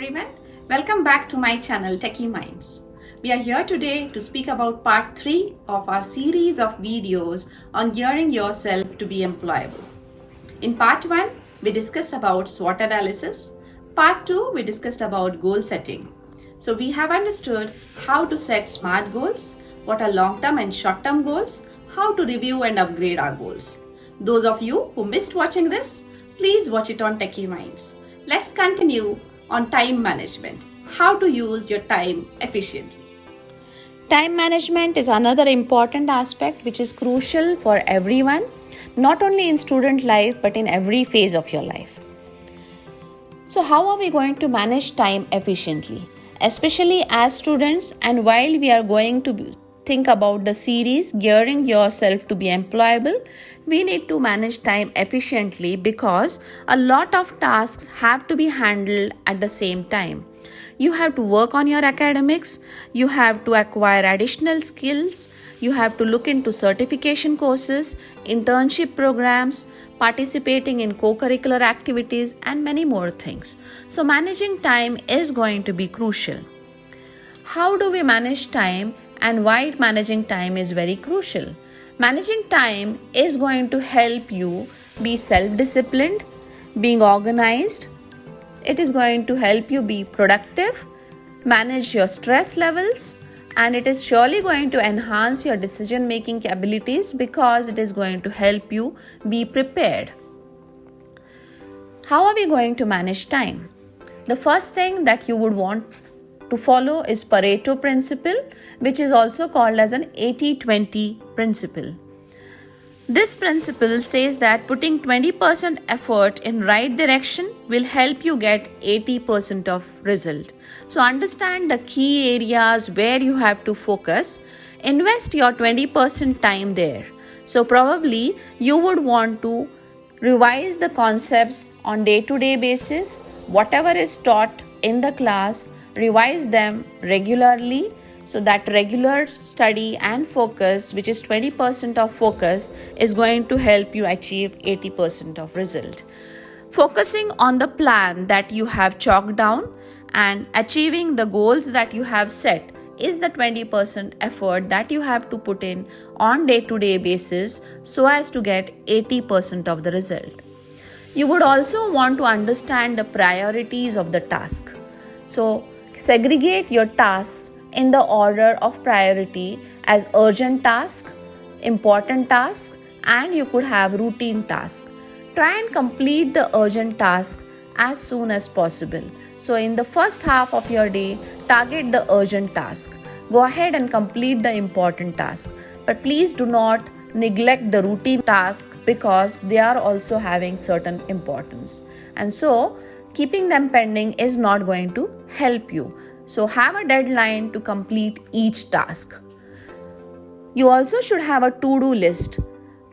everyone. Welcome back to my channel Techie Minds. We are here today to speak about part 3 of our series of videos on gearing yourself to be employable. In part 1, we discussed about SWOT analysis. Part 2, we discussed about goal setting. So we have understood how to set SMART goals, what are long-term and short-term goals, how to review and upgrade our goals. Those of you who missed watching this, please watch it on Techie Minds. Let's continue on time management, how to use your time efficiently. Time management is another important aspect which is crucial for everyone, not only in student life but in every phase of your life. So how are we going to manage time efficiently, especially as students, and while we are going to think about the series gearing yourself to be employable, we need to manage time efficiently because a lot of tasks have to be handled at the same time. You have to work on your academics, you have to acquire additional skills, you have to look into certification courses, internship programs, participating in co-curricular activities, and many more things. So managing time is going to be crucial. How do we manage time and why managing time is very crucial? Managing time is going to help you be self-disciplined, being organized. It is going to help you be productive, manage your stress levels, and it is surely going to enhance your decision-making abilities because it is going to help you be prepared. How are we going to manage time? The first thing that you would want to follow is Pareto principle, which is also called as an 80-20 principle. This principle says that putting 20% effort in right direction will help you get 80% of result. So understand the key areas where you have to focus. Invest your 20% time there. So probably you would want to revise the concepts on day-to-day basis. Whatever is taught in the class, revise them regularly, so that regular study and focus, which is 20% of focus, is going to help you achieve 80% of result. Focusing on the plan that you have chalked down and achieving the goals that you have set is the 20% effort that you have to put in on day-to-day basis so as to get 80% of the result. You would also want to understand the priorities of the task. So segregate your tasks in the order of priority as urgent task, important task, and you could have routine task. Try and complete the urgent task as soon as possible. So in the first half of your day, target the urgent task. Go ahead and complete the important task. But please do not neglect the routine task because they are also having certain importance. And so keeping them pending is not going to help you. So have a deadline to complete each task. You also should have a to-do list.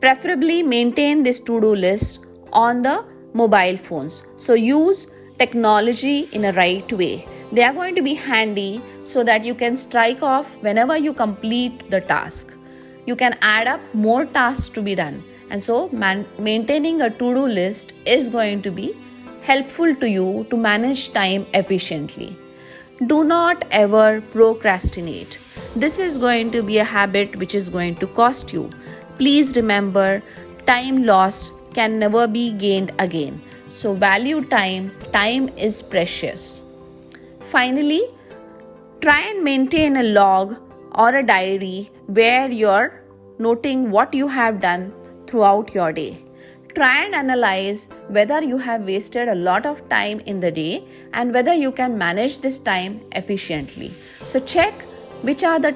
Preferably maintain this to-do list on the mobile phones. So use technology in a right way. They are going to be handy so that you can strike off whenever you complete the task. You can add up more tasks to be done. And so maintaining a to-do list is going to be helpful to you to manage time efficiently. Do not ever procrastinate. This is going to be a habit which is going to cost you. Please remember, time lost can never be gained again. So value time. Time is precious. Finally, try and maintain a log or a diary where you're noting what you have done throughout your day. Try and analyze whether you have wasted a lot of time in the day and whether you can manage this time efficiently. So check which are the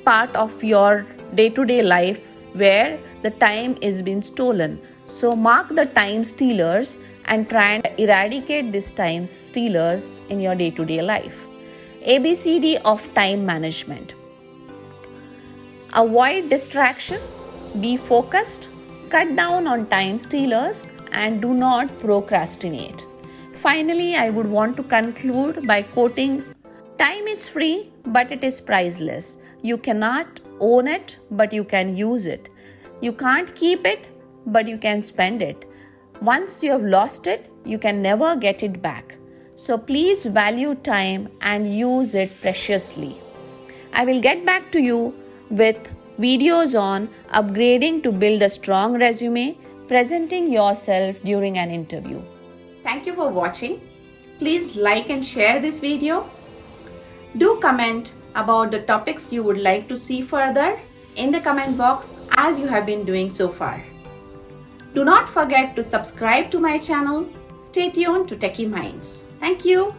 part of your day-to-day life where the time is being stolen. So mark the time stealers and try and eradicate these time stealers in your day-to-day life. ABCD of time management. Avoid distraction, be focused, cut down on time stealers, and do not procrastinate. Finally, I would want to conclude by quoting, "Time is free, but it is priceless. You cannot own it, but you can use it. You can't keep it, but you can spend it. Once you have lost it, you can never get it back. So please value time and use it preciously. I will get back to you with videos on upgrading to build a strong resume, presenting yourself during an interview. Thank you for watching. Please like and share this video. Do comment about the topics you would like to see further in the comment box as you have been doing so far. Do not forget to subscribe to my channel. Stay tuned to Techie Minds. Thank you.